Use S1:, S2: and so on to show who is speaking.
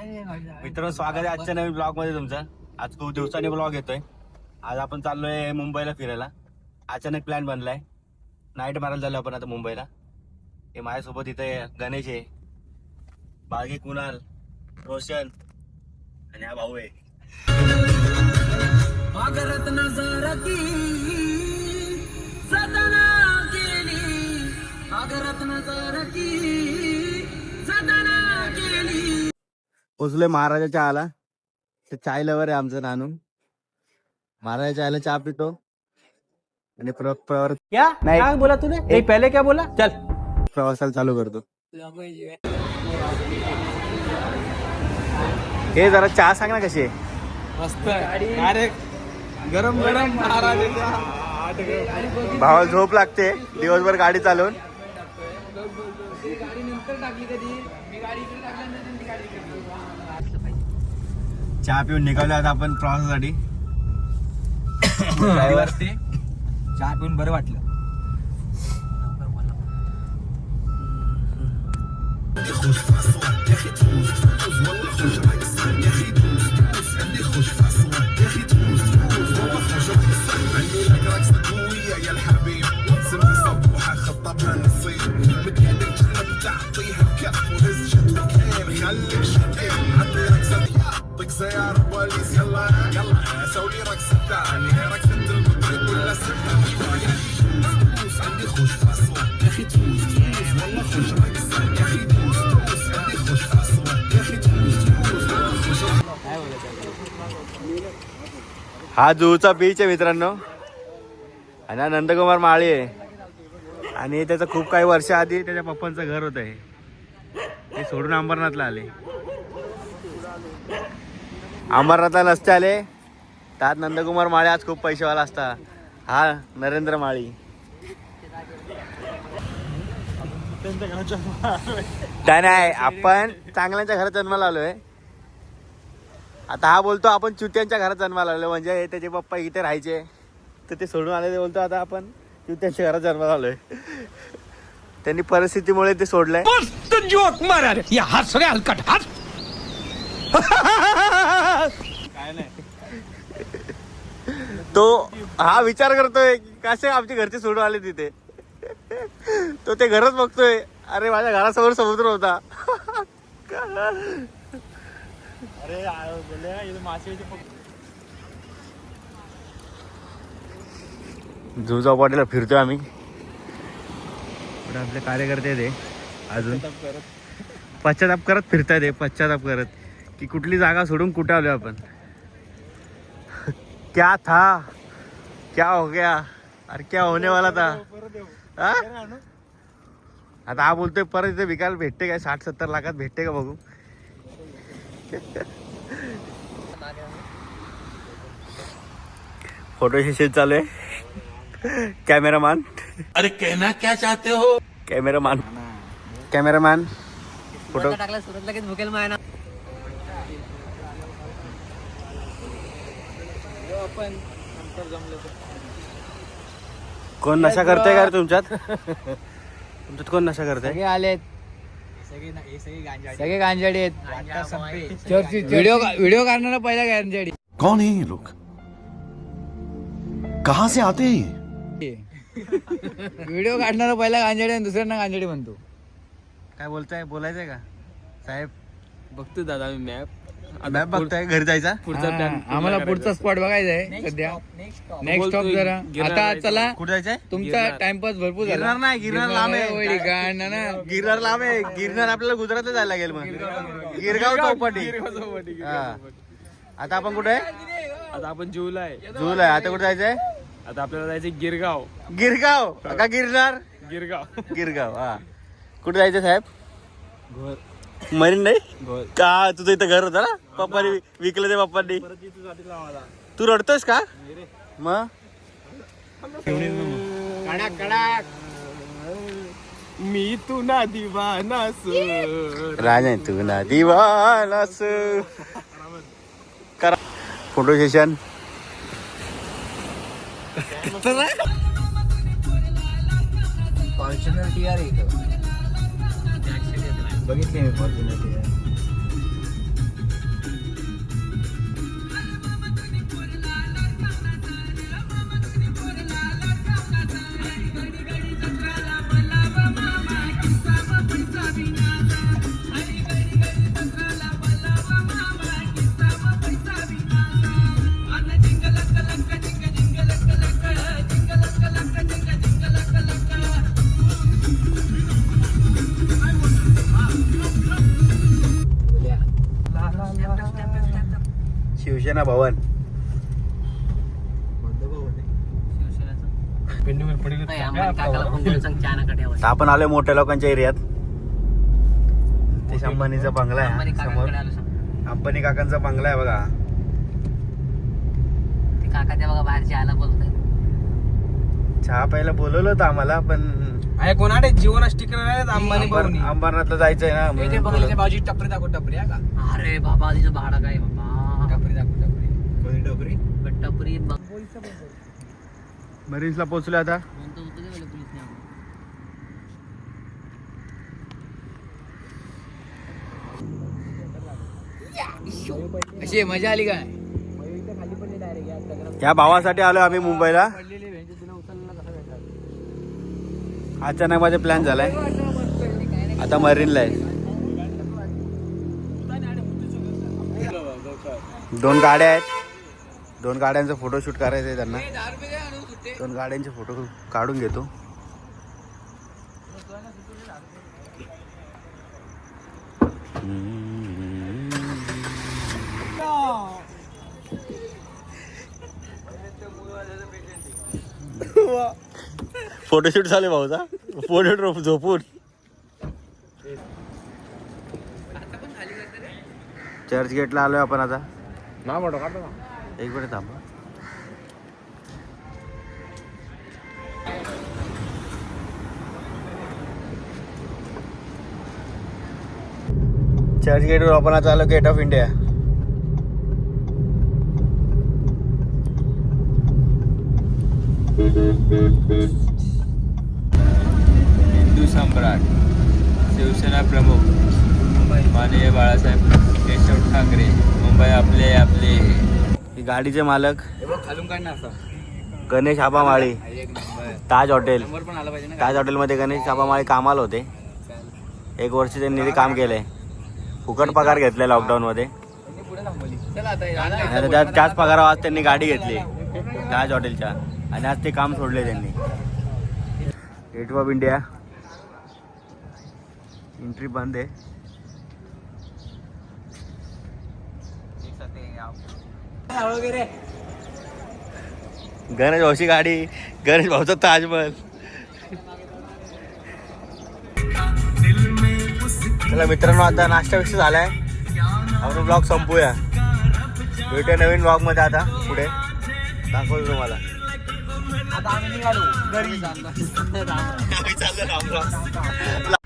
S1: मित्रांनो, स्वागत आहे आजच्या नवीन ब्लॉग मध्ये तुमचं. आज खूप दिवसांनी ब्लॉग येतोय. आज आपण चाललोय मुंबईला फिरायला. अचानक प्लॅन बनलाय. नाईट मारायला चाललो आपण आता मुंबईला. हे माझ्यासोबत इथे गणेश आहे, बागी, कुणाल, रोशन आणि हा भाऊ आहे. पोचलोय महाराजाच्या आला. ते चाय लवर आहे आमचं नानू. महाराजाच्या आला चहा पितो आणि
S2: क्या क्या बोला तूने? नहीं पहले क्या बोला? चल
S1: प्रवासाला चालू करतो. हे जरा चहा सांग ना कशी आहे.
S2: मस्त अरे गरम गरम महाराजाच्या
S1: भावाला झोप लागते दिवसभर गाडी चालवून. चहा पिऊन निघालो आता आपण प्रवासासाठी. ड्रायव्हर
S2: चहा पिऊन बरं वाटलं.
S1: हा जुहूचा बीच आहे मित्रांनो. आणि हा नंदकुमार माळी आहे. आणि त्याचं खूप काही वर्ष आधी त्याच्या पप्पांचं घर होतं. हे सोडून अंबरनाथला आले. अंबरनाथला नसते आले त्यात नंदकुमार माळी आज खूप पैसेवाला असता. हा नरेंद्र माळी. नाही, आपण चांगल्यांच्या घरात जन्माला आलोय. आता हा बोलतो आपण चुत्यांच्या घरात जन्माला आलोय. म्हणजे त्याचे पप्पा इथे राहायचे तर ते सोडून आले. ते बोलतो आता आपण चुत्यांच्या घरात जन्माला आलोय. त्यांनी परिस्थितीमुळे ते सोडलंय. काय नाही, तो हा विचार करतोय कसे आमचे घरचे सोडून आले तिथे. तो ते घरच बघतोय. अरे माझ्या घरासमोर समुद्र होता.
S2: अरे
S1: जुहू चौपाटीला फिरतोय आम्ही. पण आपले कार्यकर्ते ते अजून पश्चाताप करत फिरताय. ते पश्चाताप करत की कुठली जागा सोडून कुठे आलो आपण. क्या था, क्या हो गया, अरे क्या होने वाला था. हा? आता हा बोलतोय परत इथे विकायला भेटते काय 60-70 लाखात भेटते का बघू. फोटो सेशन चालू आहे. कॅमेरामॅन,
S3: अरे कहना क्या चाहते हो?
S1: कॅमेरामॅन फोटो
S2: टाकला सुरत लगेच भुकेल मायना.
S1: कोण नशा करते का रे तुमच्यात? तुमच्यात कोण नशा करते?
S2: सगळे आलेत, सगळे गांजाडी आहेत. व्हिडिओ काढणारा पहिला गांजाडी.
S3: कौन है ये लोग? कहाँ से आते हैं?
S2: व्हिडिओ काढणारा पहिला गांजाडी आणि दुसऱ्यांना गांजाडी म्हणतो.
S1: काय बोलताय, बोलायचंय का साहेब?
S2: बघतो दादा मी मॅप.
S1: मॅप बघताय घरी जायचा.
S2: आम्हाला पुढचा स्पॉट बघायचा आहे सध्या. नेक्स्ट स्टॉप जरा. आता चला,
S1: कुठे जायचंय?
S2: तुमचा टाइमपास भरपूर झाला.
S1: गिरणार नाही, गिरणार लांब आहे.
S2: ना
S1: गिरणार लांब आहे. गिरणार आपल्याला गुजरातला जायला लागेल. मग गिरगाव चौपाटी. हा. आता आपण कुठे आहे?
S2: आता आपण जुहूला आहे.
S1: जुहूला आहे. आता कुठे जायचंय?
S2: आता आपल्याला जायचं गिरगाव.
S1: गिरगाव का गिरणार? गिरगाव. हा. कुठे जायचं साहेब? मरीन नाही का? तुझं इथं घर होतं ना, पप्पानी विकलं ते पप्पांनी. तू रडतोयस का मग?
S2: मी तू ना दिवानास
S1: राजा तू ना दिवानास. करा फोटो सेशन.
S2: फॉर्च्युनर टीआर इथं बघितले मी. फॉर्च्युनर टीआर
S1: शिवसेना भवन. तर आपण आलोय मोठ्या लोकांच्या एरियात. ते अंबानीचा बंगला आहे समोर. अंबानी काकांचा बंगला आहे बघा.
S4: काका त्या बघा बाहेरच्या आला बोलतोय.
S1: चहा प्यायला बोलवलं होतं आम्हाला पण
S2: कोणाडे जीवन स्टिकर अंबानी
S1: अंबरनाथला जायचंय ना म्हणून बोलवलं.
S2: बाजू टपरी दाखव टपरी का
S4: अरे बाबा तिचं भाडा काय बाबा.
S2: टपरी दाखव टपरी कोणी टपरी
S4: टपरी
S1: मरीन्सला पोहोचलो आता.
S2: अशी मजा आली काय
S1: त्या भावासाठी आलो आम्ही मुंबईला. अचानक माझा प्लॅन झालाय. आता मरीनला आहे. 2 गाड्या आहेत. 2 गाड्यांचा फोटोशूट करायचं आहे त्यांना. 2 गाड्यांचे फोटो काढून घेतो. फोटोशूट झाले भाऊचा. फोटो झोपून चर्च गेटला आलोय आपण आता. एक मिनिट थांबा. चर्च गेटवर आपण आता आलो गेट ऑफ इंडिया.
S5: हिंदू सम्राट शिवसेना प्रमुख माननीय बाळासाहेब केशव ठाकरे. मुंबई आपले आपले.
S1: ही गाडीचे मालक
S2: खालून काढ ना असा
S1: गणेश आबामाळी. ताज हॉटेल.
S2: नंबर पण आला पाहिजे ना.
S1: ताज हॉटेलमध्ये गणेश आबामाळी कामाला होते. 1 वर्ष त्यांनी ते काम केलंय. फुकट पगार घेतलाय लॉकडाऊन मध्ये.
S2: पुढे थांबवली. चला आता
S1: आणि त्याच पगारावर आज त्यांनी गाडी घेतली ताज हॉटेलच्या. आणि आज ते काम सोडले त्यांनी. गेट ऑफ इंडिया एंट्री बंद आहे.
S2: वगैरे
S1: गणेश भाऊची गाडी. गणेश भाऊचा ताजमहल. चला मित्रांनो आता नाश्ता विषय झालाय. आपण ब्लॉग संपूया. भेटूया नवीन ब्लॉग मध्ये. आता पुढे दाखवतो तुम्हाला.
S2: आता आम्ही निघालो घरी.
S1: चाललं राम राम.